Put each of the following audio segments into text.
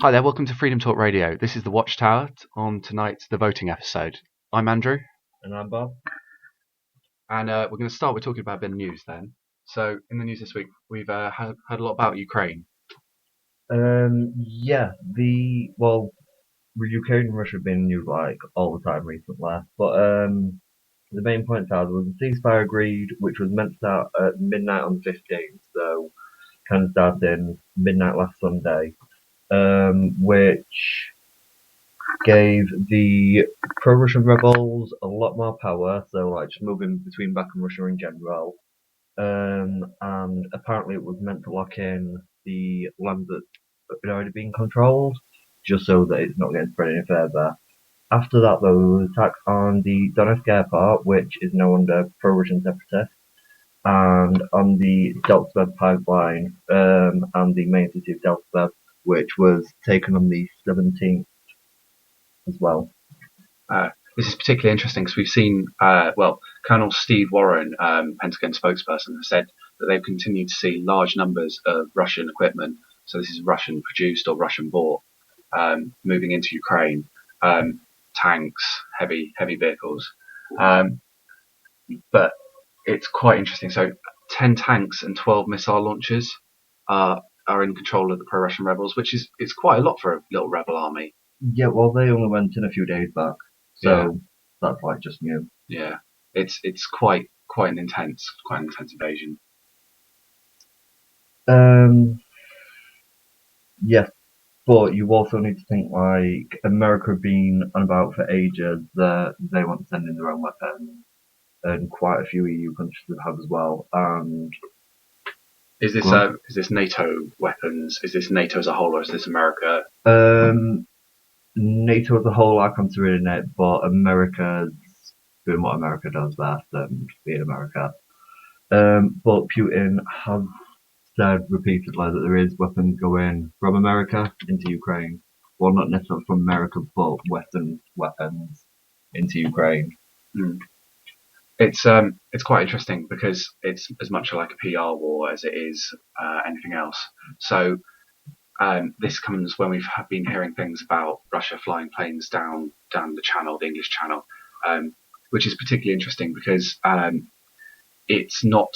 Hi there, welcome to Freedom Talk Radio. This is the Watchtower on tonight's The Voting episode. I'm Andrew. And I'm Bob. And we're going to start with talking about a bit of news then. So, in the news this week, we've heard a lot about Ukraine. Ukraine and Russia have been in news like all the time recently. But the main points are there was a ceasefire agreed, which was meant to start at midnight on the 15th, so kind of starting midnight last Sunday, which gave the pro-Russian rebels a lot more power, so like just moving between back and Russia in general. And apparently it was meant to lock in the land that had already been controlled, just so that it's not getting spread any further. After that, though, there was an attack on the Donetsk airport, which is now under pro-Russian separatists, and on the Deltsvev pipeline, and the main city of Deltsvev, which was taken on the 17th as well. This is particularly interesting because we've seen, Colonel Steve Warren, Pentagon spokesperson, has said that they've continued to see large numbers of Russian equipment, so this is Russian produced or Russian bought, moving into Ukraine, tanks, heavy vehicles. But it's quite interesting. So 10 tanks and 12 missile launchers are in control of the pro-Russian rebels, which is quite a lot for a little rebel army. Yeah, well, they only went in a few days back, so that's like just new. Yeah, it's quite an intense invasion. Yes, but you also need to think like America have been on about for ages that they want to send in their own weapons, and quite a few EU countries have as well. And is this NATO weapons? Is this NATO as a whole, or is this America? NATO as a whole are considering it, but America's doing what America does best and being America. But Putin has said repeatedly that there is weapons going from America into Ukraine. Well, not necessarily from America, but Western weapons into Ukraine. It's quite interesting because it's as much like a PR war as it is anything else. So this comes when we've been hearing things about Russia flying planes down the channel, the English Channel, which is particularly interesting because it's not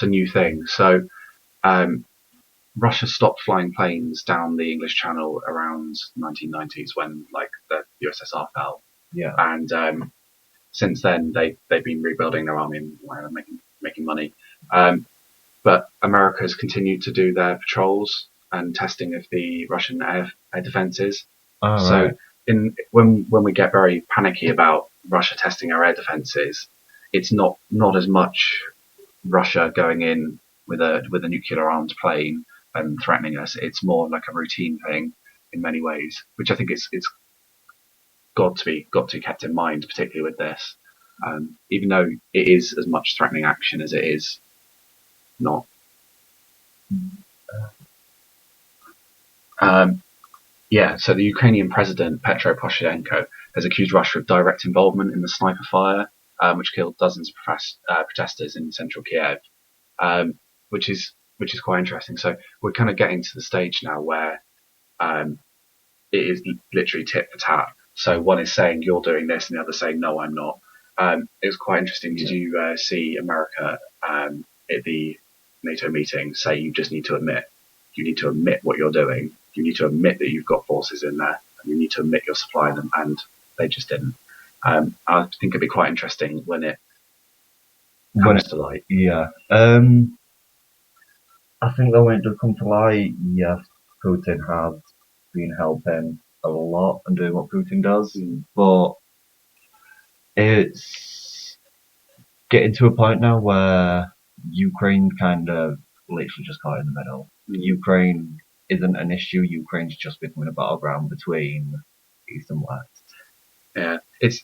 a new thing. So Russia stopped flying planes down the English Channel around 1990s when like the USSR fell. Yeah. And since then they've been rebuilding their army and making money. But America has continued to do their patrols and testing of the Russian air defences. Oh, so right. when we get very panicky about Russia testing our air defences, it's not as much Russia going in with a nuclear armed plane and threatening us. It's more like a routine thing in many ways, which I think it's got to be kept in mind, particularly with this, even though it is as much threatening action as it is not. So the Ukrainian president, Petro Poroshenko, has accused Russia of direct involvement in the sniper fire, which killed dozens of protesters in central Kiev, which is quite interesting. So we're kind of getting to the stage now where it is literally tit for tat. So one is saying you're doing this, and the other saying no, I'm not. It was quite interesting. Did you see America at the NATO meeting say you just need to admit what you're doing. You need to admit that you've got forces in there, and you need to admit you're supplying them, and they just didn't. I think it'd be quite interesting when it comes to light. Yeah. I think that when it does come to light, yes, Putin has been helping a lot and doing what Putin does, but it's getting to a point now where Ukraine kind of literally just caught in the middle. Ukraine isn't an issue. Ukraine's just becoming a battleground between East and West. Yeah, it's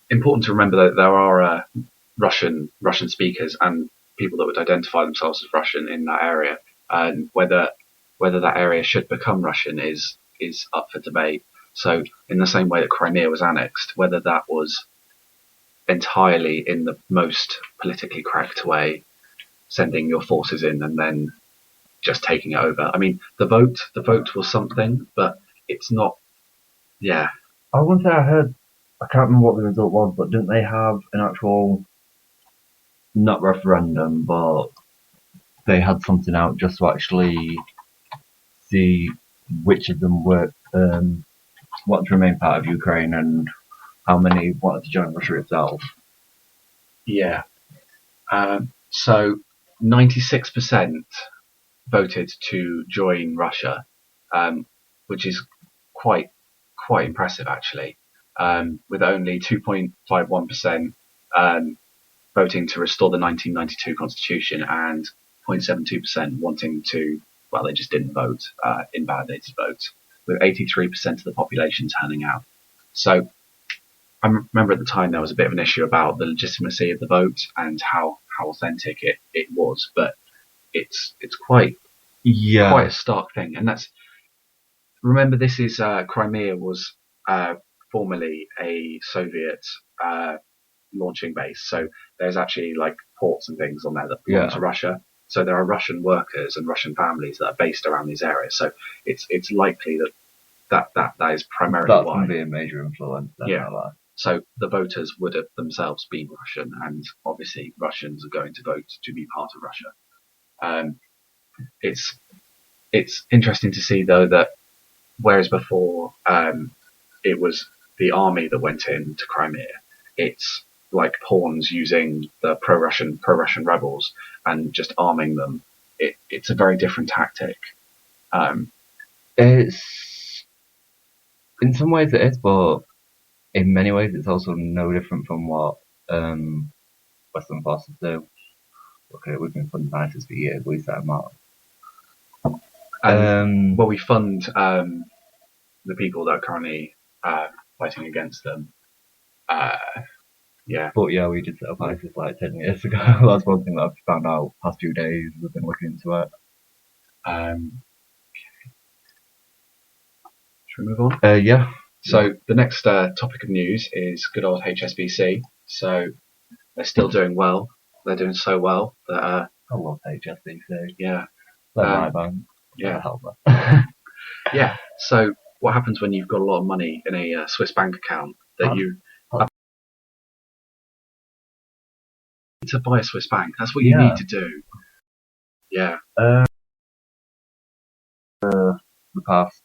important to remember that there are Russian speakers and people that would identify themselves as Russian in that area, and whether that area should become Russian is up for debate. So in the same way that Crimea was annexed, whether that was entirely in the most politically correct way, sending your forces in and then just taking it over. I mean, the vote was something, but it's not. Yeah, I want to say I can't remember what the result was, but didn't they have an actual, not referendum, but they had something out just to actually see which of them were wanted to remain part of Ukraine and how many wanted to join Russia itself. yeah. So 96% voted to join Russia, which is quite impressive actually. With only 2.51% voting to restore the 1992 constitution and 0.72% wanting to, well, they just didn't vote, invalidated votes, with 83% of the population turning out. So I remember at the time there was a bit of an issue about the legitimacy of the vote and how authentic it was, but it's quite a stark thing. And that's, remember, this is Crimea was formerly a Soviet launching base, so there's actually like ports and things on there that belong to Russia. So there are Russian workers and Russian families that are based around these areas. So it's likely that is primarily that's why. Going to be a major influence. So the voters would have themselves been Russian, and obviously Russians are going to vote to be part of Russia. It's interesting to see though that whereas before it was the army that went into Crimea, it's like pawns using the pro-Russian rebels and just arming them. It's a very different tactic. It's in some ways it is, but in many ways it's also no different from what Western forces do. Okay, we've been funding ISIS for years. We set them up. Well, we fund the people that are currently fighting against them. Yeah. But yeah, we did set up ISIS like 10 years ago. That's one thing that I've found out past few days. We've been looking into it. Should we move on? Yeah. So the next topic of news is good old HSBC. So they're still doing well. They're doing so well that I love HSBC. Yeah. They're my bank. Yeah. Yeah. So what happens when you've got a lot of money in a Swiss bank account that you to buy a Swiss bank? That's what you need to do. Yeah. The past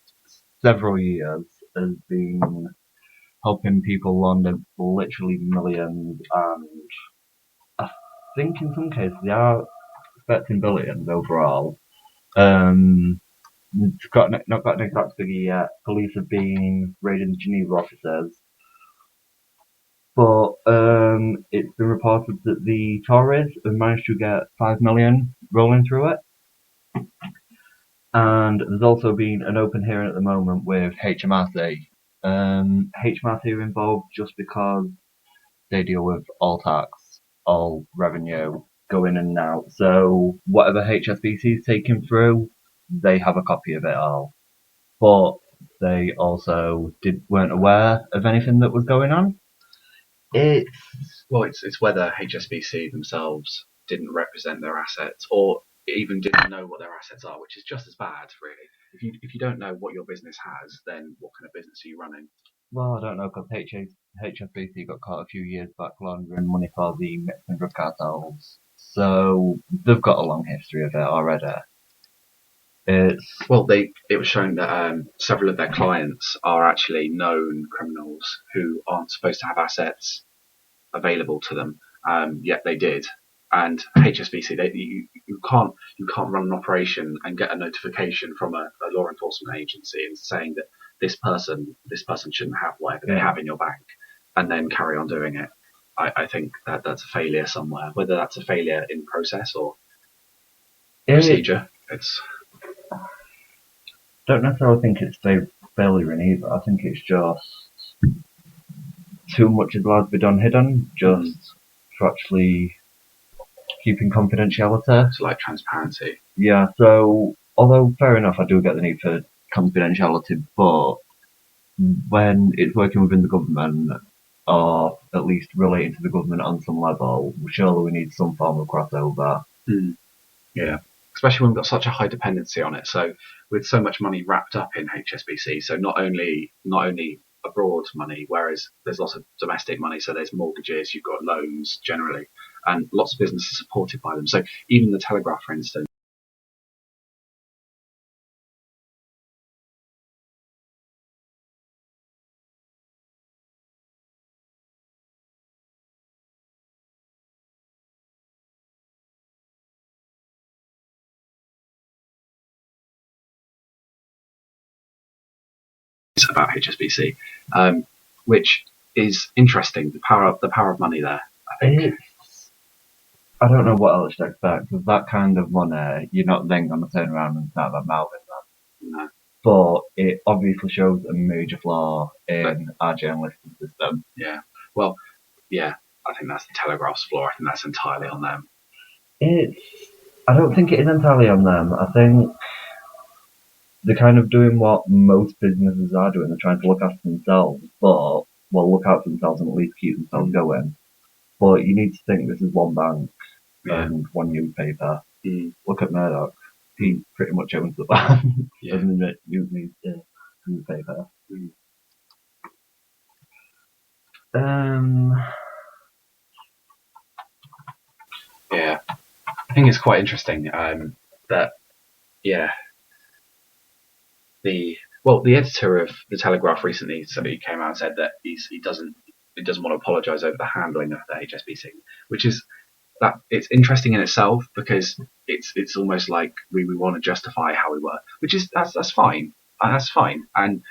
several years has been helping people launder literally millions, and I think in some cases they are expecting billions overall. Not got an exact figure yet. Police have been raiding the Geneva offices, but it's been reported that the Tories have managed to get 5 million rolling through it. And there's also been an open hearing at the moment with HMRC. HMRC are involved just because they deal with all tax, all revenue, going in and out. So whatever HSBC is taking through, they have a copy of it all. But they also weren't aware of anything that was going on. It's whether HSBC themselves didn't represent their assets, or even didn't know what their assets are, which is just as bad, really. If you don't know what your business has, then what kind of business are you running? Well, I don't know, because HSBC got caught a few years back laundering money for the Mexican drug cartels, so they've got a long history of it already. It was shown that several of their clients are actually known criminals who aren't supposed to have assets available to them, yet they did. And HSBC, you can't run an operation and get a notification from a law enforcement agency and saying that this person shouldn't have whatever they have in your bank, and then carry on doing it. I think that's a failure somewhere, whether that's a failure in process or procedure. Don't necessarily think it's failure in either. I think it's just too much is allowed to be done hidden, just for actually keeping confidentiality. So like transparency. Yeah, so although fair enough, I do get the need for confidentiality, but when it's working within the government, or at least relating to the government on some level, surely we need some form of crossover. Yeah. especially when we've got such a high dependency on it. So with so much money wrapped up in HSBC, so not only abroad money, whereas there's lots of domestic money, so there's mortgages, you've got loans generally, and lots of businesses supported by them. So even the Telegraph, for instance, about HSBC, which is interesting. The power of money there, I think. I don't know what else to expect, because that kind of money, you're not then going to turn around and start that mouthing that. No. But it obviously shows a major flaw in our journalistic system. Yeah. Well, yeah, I think that's the Telegraph's flaw. I think that's entirely on them. I don't think it is entirely on them. I think they're kind of doing what most businesses are doing. They're trying to look after themselves, but look out for themselves and at least keep themselves going. But you need to think this is one bank and one newspaper. Look at Murdoch. He pretty much owns the bank and the newspaper. Yeah, I think it's quite interesting that the editor of the Telegraph recently, somebody came out and said that he doesn't want to apologise over the handling of the HSBC, which is that it's interesting in itself because it's almost like we want to justify how we were, which is that's fine, and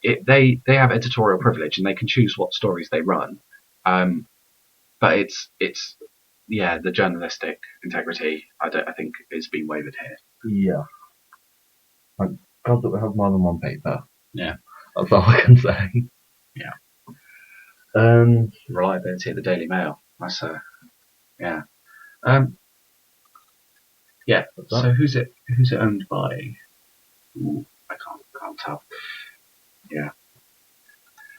they have editorial privilege and they can choose what stories they run, but it's the journalistic integrity I think is being wavered here. Yeah. Thank God that we have more than one paper. Yeah. That's all I can say. Yeah. Reliability at the Daily Mail. That's yeah. So who's it owned by? Ooh, I can't tell. Yeah.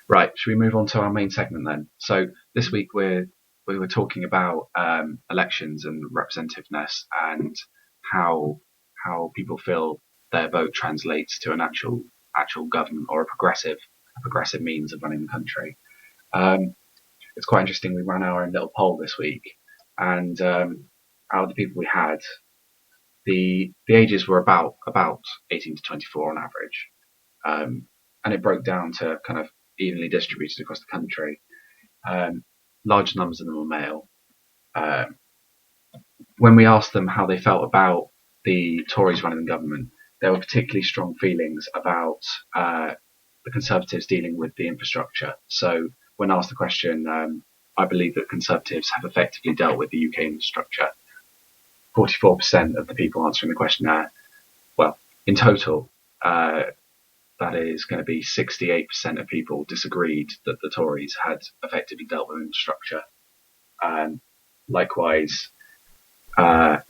Right. Should we move on to our main segment then? So this week we were talking about elections and representativeness and how people feel their vote translates to an actual government or a progressive means of running the country. It's quite interesting. We ran our own little poll this week, and out of the people we had, the ages were about 18 to 24 on average, and it broke down to kind of evenly distributed across the country. Large numbers of them were male. When we asked them how they felt about the Tories running the government, there were particularly strong feelings about the Conservatives dealing with the infrastructure. So when asked the question, I believe that Conservatives have effectively dealt with the UK infrastructure. 44% of the people answering the questionnaire, well, in total, that is going to be 68% of people disagreed that the Tories had effectively dealt with infrastructure. Likewise,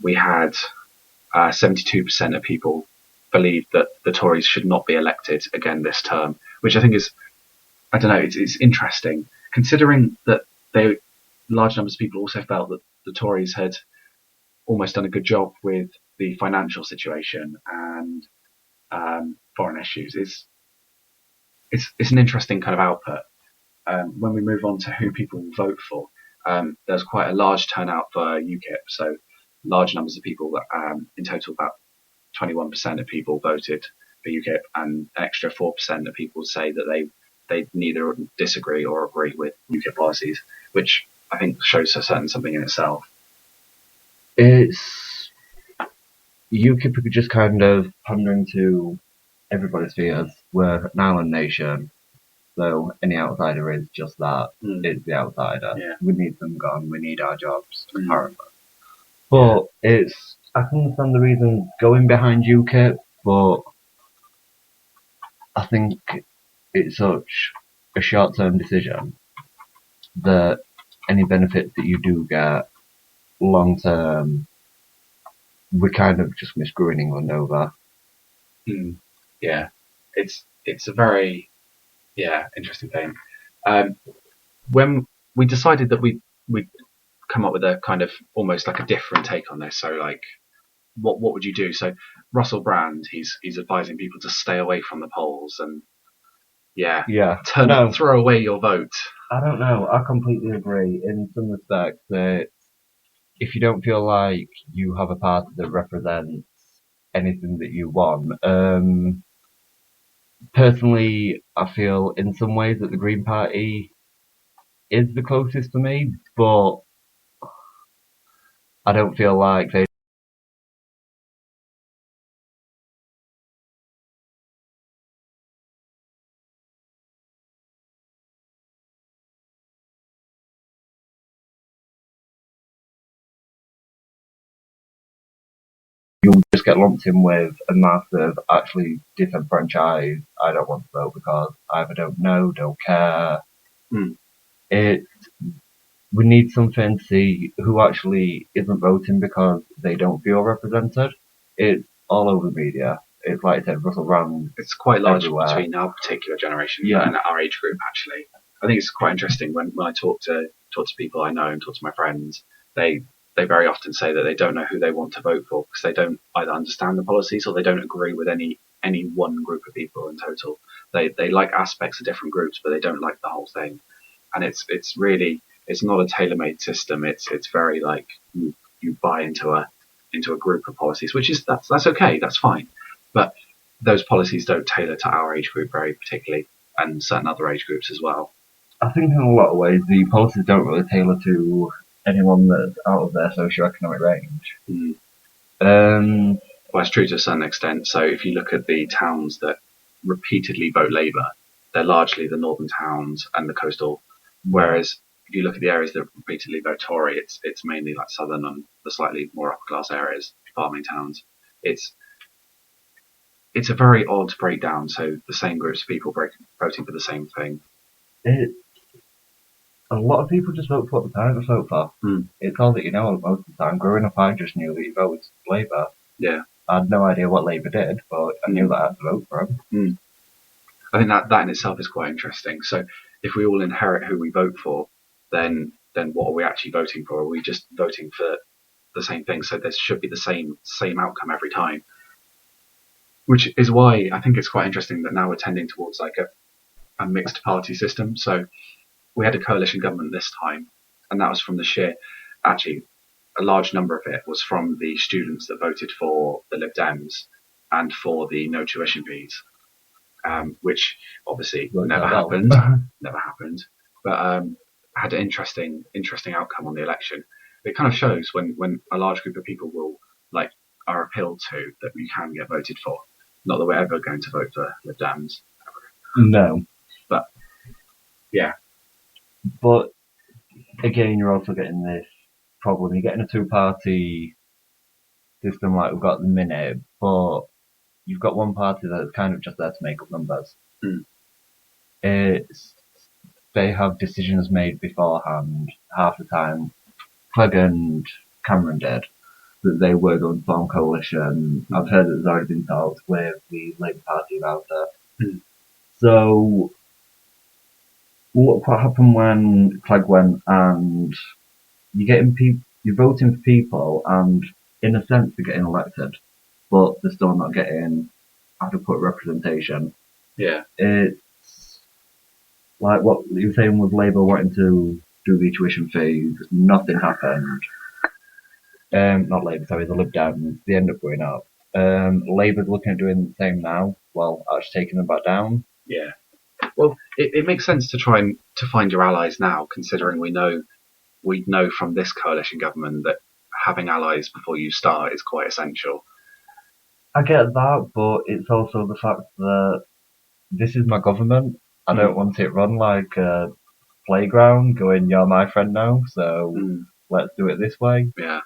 we had 72% of people believe that the Tories should not be elected again this term, which I think is, I don't know, it's interesting, considering that large numbers of people also felt that the Tories had almost done a good job with the financial situation and foreign issues. It's an interesting kind of output. When we move on to who people vote for, there's quite a large turnout for UKIP, so large numbers of people, in total about 21% of people voted for UKIP, and an extra 4% of people say that they neither disagree or agree with UKIP policies, which I think shows something in itself. It's UKIP are just kind of pandering to everybody's fears. We're an island nation, so any outsider is just that. It's the outsider. Yeah. We need them gone. We need our jobs, apparently. But I can understand the reason going behind UKIP, but I think it's such a short-term decision that any benefits that you do get long-term, we kind of just miss screwing England over. Yeah, it's a very interesting thing. When we decided that we'd come up with a kind of almost like a different take on this, so like what would you do? So Russell Brand, he's advising people to stay away from the polls and yeah, Yeah. No, throw away your vote. I don't know. I completely agree. In some respects, if you don't feel like you have a party that represents anything that you want, personally, I feel in some ways that the Green Party is the closest for me, but I don't feel like they you'll just get lumped in with a massive, actually disenfranchised. I don't want to vote because I either don't know, don't care. Hmm. It we need something to see who actually isn't voting because they don't feel represented. It's all over the media. It's like I said, Russell Brand. It's quite large everywhere. between our particular generation Yeah. and our age group. Actually, I think it's quite interesting when I talk to people I know and talk to my friends. They very often say that they don't know who they want to vote for because they don't either understand the policies or they don't agree with any one group of people in total. They like aspects of different groups, but they don't like the whole thing. And it's really, it's not a tailor-made system. It's very like you buy into a group of policies, which is that's okay, that's fine. But those policies don't tailor to our age group very particularly, and certain other age groups as well. I think in a lot of ways the policies don't really tailor to anyone that's out of their socioeconomic range. Mm. Well, it's true to a certain extent. So if you look at the towns that repeatedly vote Labour, they're largely the northern towns and the coastal. Whereas if you look at the areas that repeatedly vote Tory, it's mainly like southern and the slightly more upper class areas, farming towns. It's a very odd breakdown. So the same groups of people voting for the same thing. A lot of people just vote for what the parents vote for. Mm. It's all that you know most of the time. Growing up, I just knew that you voted Labour. Yeah. I had no idea what Labour did, but I knew that I had to vote for them. Mm. I think that in itself is quite interesting. So if we all inherit who we vote for, then what are we actually voting for? Are we just voting for the same thing? So there should be the same outcome every time. Which is why I think it's quite interesting that now we're tending towards like a mixed party system. So we had a coalition government this time, and that was from actually a large number of it was from the students that voted for the Lib Dems and for the no tuition fees, which obviously never happened, but had an interesting outcome on the election. It kind of shows when a large group of people are appealed to that you can get voted for. Not that we're ever going to vote for Lib Dems. No. But yeah. But again, you're also getting this problem. You're getting a two-party system like we've got at the minute, but you've got one party that's kind of just there to make up numbers. Mm. They have decisions made beforehand half the time. Clegg and Cameron did that they were going to form coalition. I've heard that there's already been talks with the Labour Party about it. Mm. So look what happened when Clegg went and you're voting for people and in a sense they're getting elected, but they're still not getting adequate representation. Yeah. It's like what you were saying with Labour wanting to do the tuition fees, nothing happened. Not Labour, sorry, the Lib Dems, they end up going up. Labour's looking at doing the same now, while actually taking them back down. Yeah. Well, it makes sense to try and to find your allies now, considering we know from this coalition government that having allies before you start is quite essential. I get that, but it's also the fact that this is my government. I don't want it run like a playground, going, you're my friend now, so let's do it this way. Yeah.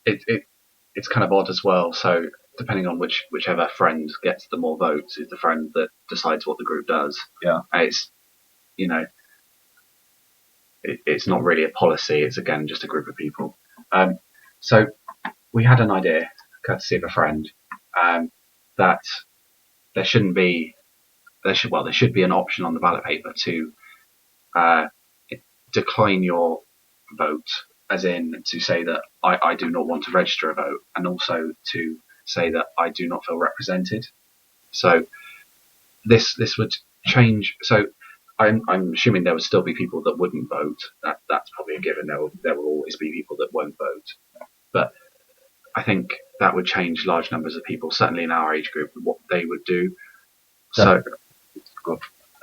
It's kind of odd as well. So depending on whichever friend gets the more votes is the friend that decides what the group does. Yeah. It's it's not really a policy. It's again just a group of people. So we had an idea, courtesy of a friend, that there should be an option on the ballot paper to decline your vote as in to say that I do not want to register a vote, and also to say that I do not feel represented. So this would change. So I'm assuming there would still be people that wouldn't vote. That's probably a given. There will always be people that won't vote. But I think that would change large numbers of people, certainly in our age group, what they would do. So,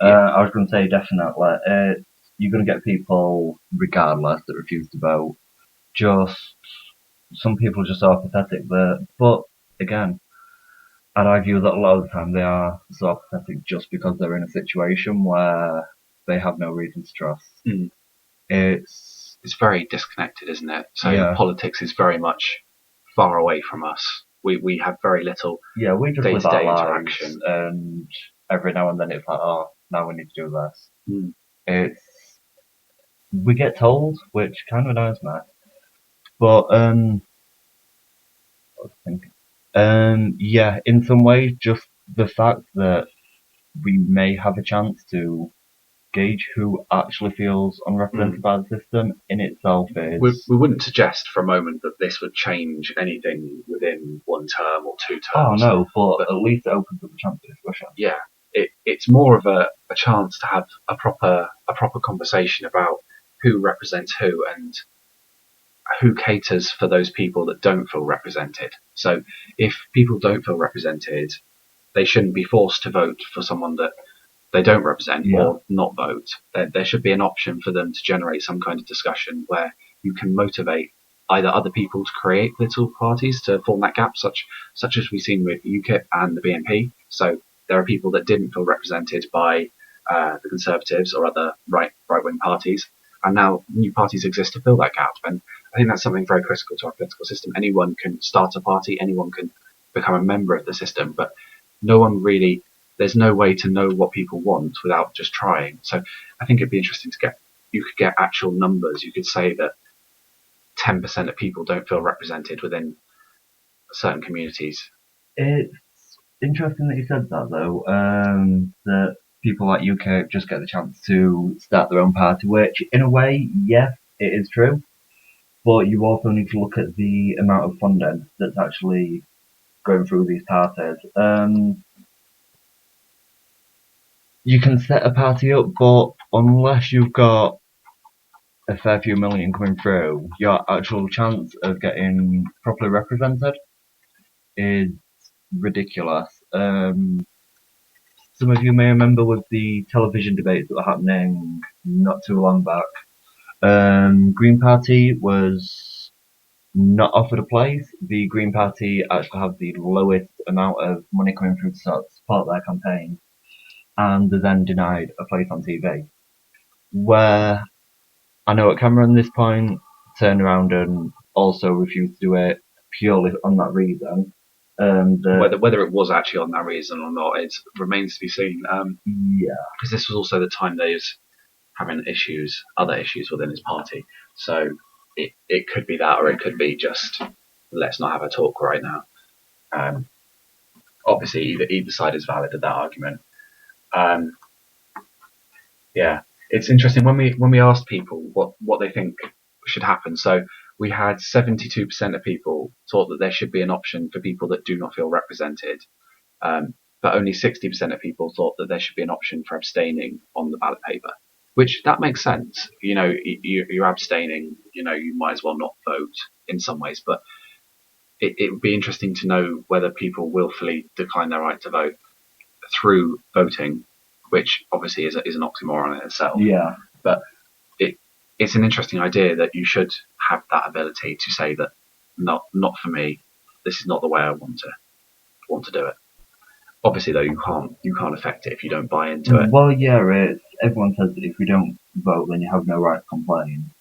I was going to say definitely. You're going to get people, regardless, that refuse to vote. Just some people just are pathetic. But again, I'd argue that a lot of the time they are so pathetic just because they're in a situation where they have no reason to trust. Mm. It's very disconnected, isn't it? So yeah. Politics is very much far away from us. We have very little we just live day-to-day our interaction, lives, and every now and then it's like, oh, now we need to do this. Mm. We get told, which kind of annoys me. But I was thinking, in some ways, just the fact that we may have a chance to gauge who actually feels unrepresented by the system in itself is. We wouldn't suggest for a moment that this would change anything within 1 term or 2 terms. Oh no, but at least it opens up a chance for discussion. Yeah, it's more of a chance to have a proper conversation about who represents who and who caters for those people that don't feel represented. So if people don't feel represented, they shouldn't be forced to vote for someone that they don't represent or not vote. There should be an option for them to generate some kind of discussion where you can motivate either other people to create political parties to form that gap, such as we've seen with UKIP and the BNP. So there are people that didn't feel represented by the Conservatives or other right-wing parties, and now new parties exist to fill that gap. And I think that's something very critical to our political system. Anyone can start a party, anyone can become a member of the system, but there's no way to know what people want without just trying. So I think it'd be interesting you could get actual numbers. You could say that 10% of people don't feel represented within certain communities. It's interesting that you said that, though, that people like UK just get the chance to start their own party, which in a way, yes, it is true. But you also need to look at the amount of funding that's actually going through these parties. You can set a party up, but unless you've got a fair few million coming through, your actual chance of getting properly represented is ridiculous. Some of you may remember with the television debates that were happening not too long back. Green Party was not offered a place. The Green Party actually had the lowest amount of money coming through to support their campaign, and they're then denied a place on TV. Where I know at Cameron this point turned around and also refused to do it purely on that reason. Whether it was actually on that reason or not, it remains to be seen. Because this was also the time they was having other issues within his party. So it could be that, or it could be just let's not have a talk right now. Obviously, either side is valid at that argument. It's interesting when we asked people what they think should happen. So we had 72% of people thought that there should be an option for people that do not feel represented, but only 60% of people thought that there should be an option for abstaining on the ballot paper. Which that makes sense. You're abstaining. You might as well not vote in some ways, but it would be interesting to know whether people willfully decline their right to vote through voting, which obviously is an oxymoron in itself. Yeah. But it's an interesting idea that you should have that ability to say that not for me. This is not the way I want to do it. Obviously, though, you can't affect it if you don't buy into it. Well, yeah, everyone says that if you don't vote, then you have no right to complain.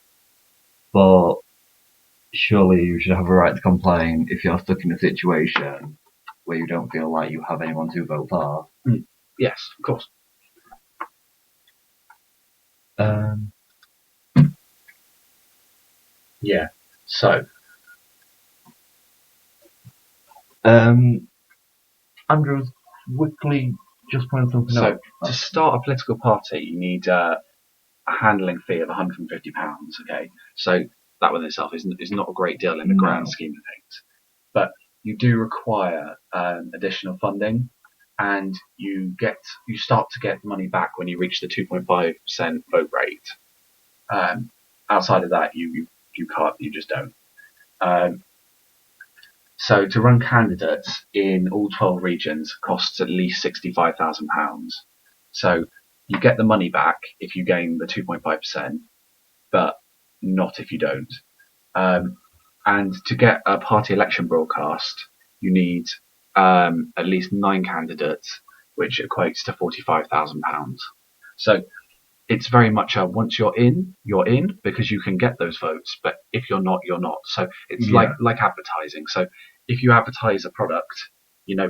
But surely you should have a right to complain if you're stuck in a situation where you don't feel like you have anyone to vote for. Yes, of course. Yeah. So, Andrew's quickly just point something out. So to start a political party, you need a handling fee of £150. Okay, so that within itself is not a great deal in the grand scheme of things. But you do require additional funding, and you start to get money back when you reach the 2.5% vote rate. Outside of that, you just don't. So to run candidates in all 12 regions costs at least £65,000. So you get the money back if you gain the 2.5%, but not if you don't. And to get a party election broadcast, you need at least 9 candidates, which equates to £45,000. So it's very much once you're in because you can get those votes, but if you're not, you're not. So it's like advertising. So if you advertise a product,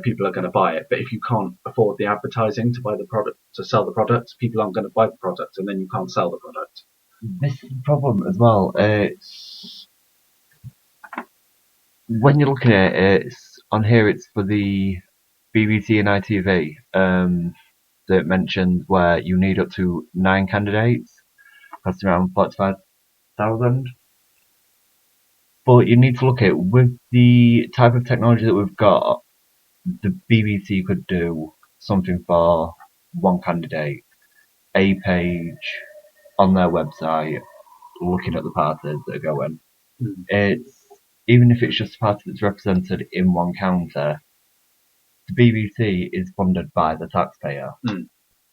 people are going to buy it. But if you can't afford the advertising to buy the product, to sell the product, people aren't going to buy the product, and then you can't sell the product. This is the problem as well. It's when you're looking at it, it's on here. It's for the BBC and ITV. That mentioned where you need up to 9 candidates, costing around 45,000. But you need to look at, with the type of technology that we've got, the BBC could do something for one candidate, a page on their website, looking at the parties that are going. It's even if it's just a party that's represented in one county, the BBC is funded by the taxpayer.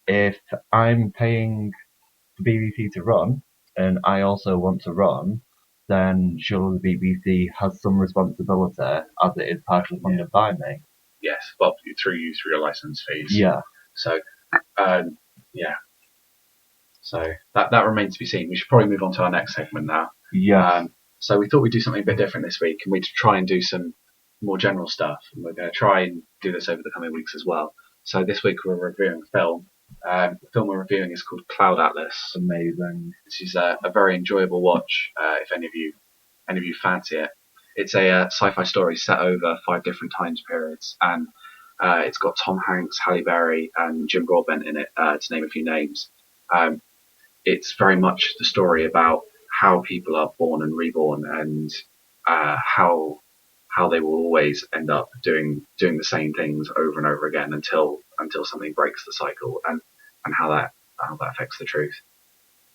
If I'm paying the BBC to run, and I also want to run, then surely the BBC has some responsibility, as it is partially funded by me. Yes, well, through your license fees. Yeah. So, So that remains to be seen. We should probably move on to our next segment now. Yeah. So we thought we'd do something a bit different this week, and we'd try and do some more general stuff. And we're going to try and do this over the coming weeks as well. So this week we're reviewing a film. The film we're reviewing is called Cloud Atlas. Amazing. This is a very enjoyable watch. If any of you fancy it, it's a sci-fi story set over 5 different time periods, and it's got Tom Hanks, Halle Berry, and Jim Broadbent in it, to name a few names. It's very much the story about how people are born and reborn, and how they will always end up doing the same things over and over again until something breaks the cycle, and how that affects the truth.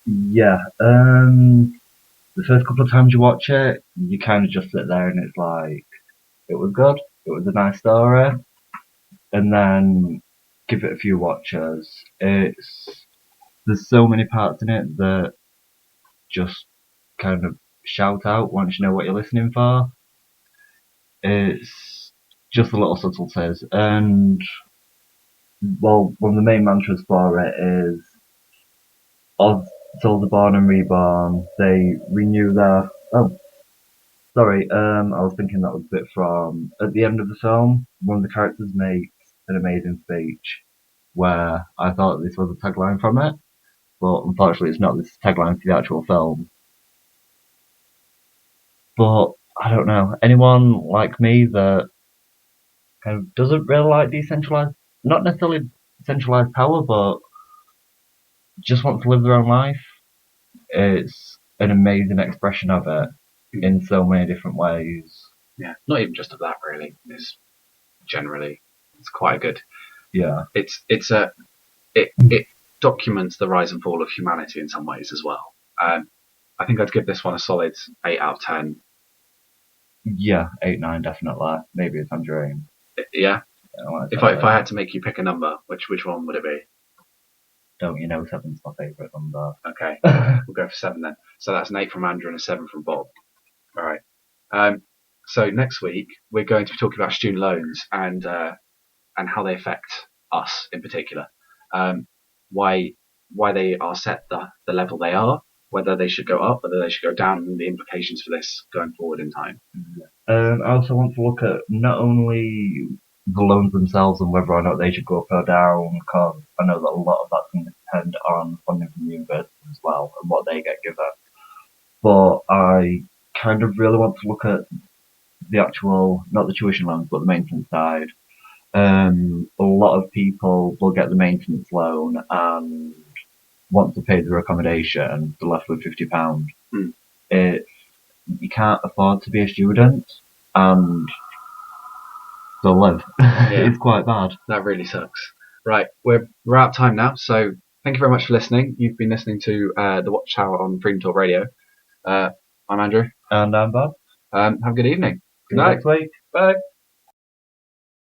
Yeah. The first couple of times you watch it, you kind of just sit there and it's like, it was good, it was a nice story, and then give it a few watches. There's so many parts in it that just kind of shout out once you know what you're listening for. It's just the little subtleties, and well, one of the main mantras for it is of souls are born and reborn. They renew their. Oh, sorry. I was thinking that was a bit from at the end of the film. One of the characters makes an amazing speech where I thought this was a tagline from it, but unfortunately, it's not. This is a tagline for the actual film. But I don't know. Anyone like me that kind of doesn't really like decentralized, not necessarily centralized power, but just wants to live their own life. It's an amazing expression of it in so many different ways. Yeah, not even just of that really. It's quite a good. Yeah. It documents the rise and fall of humanity in some ways as well. I think I'd give this one a solid 8 out of 10. Yeah, 8, 9 definitely. Maybe a Tangerine. Yeah. If I had to make you pick a number, which one would it be? Don't you know 7's my favourite number? Okay, we'll go for 7 then. So that's an 8 from Andrew and a 7 from Bob. All right. So next week we're going to be talking about student loans and how they affect us in particular. Why they are set the level they are, whether they should go up, whether they should go down, and the implications for this going forward in time. I also want to look at not only the loans themselves and whether or not they should go up or down, because I know that a lot of that's going to depend on funding from the universities as well and what they get given. But I kind of really want to look at the actual, not the tuition loans, but the maintenance side. A lot of people will get the maintenance loan and want to pay their accommodation, they're left with £50. It's you can't afford to be a student, and they'll live. Yeah. It's quite bad. That really sucks. Right, we're out of time now, so thank you very much for listening. You've been listening to the Watchtower on Freedom Talk Radio. I'm Andrew. And I'm Bob. Have a good evening. Good See you night. next week. Bye.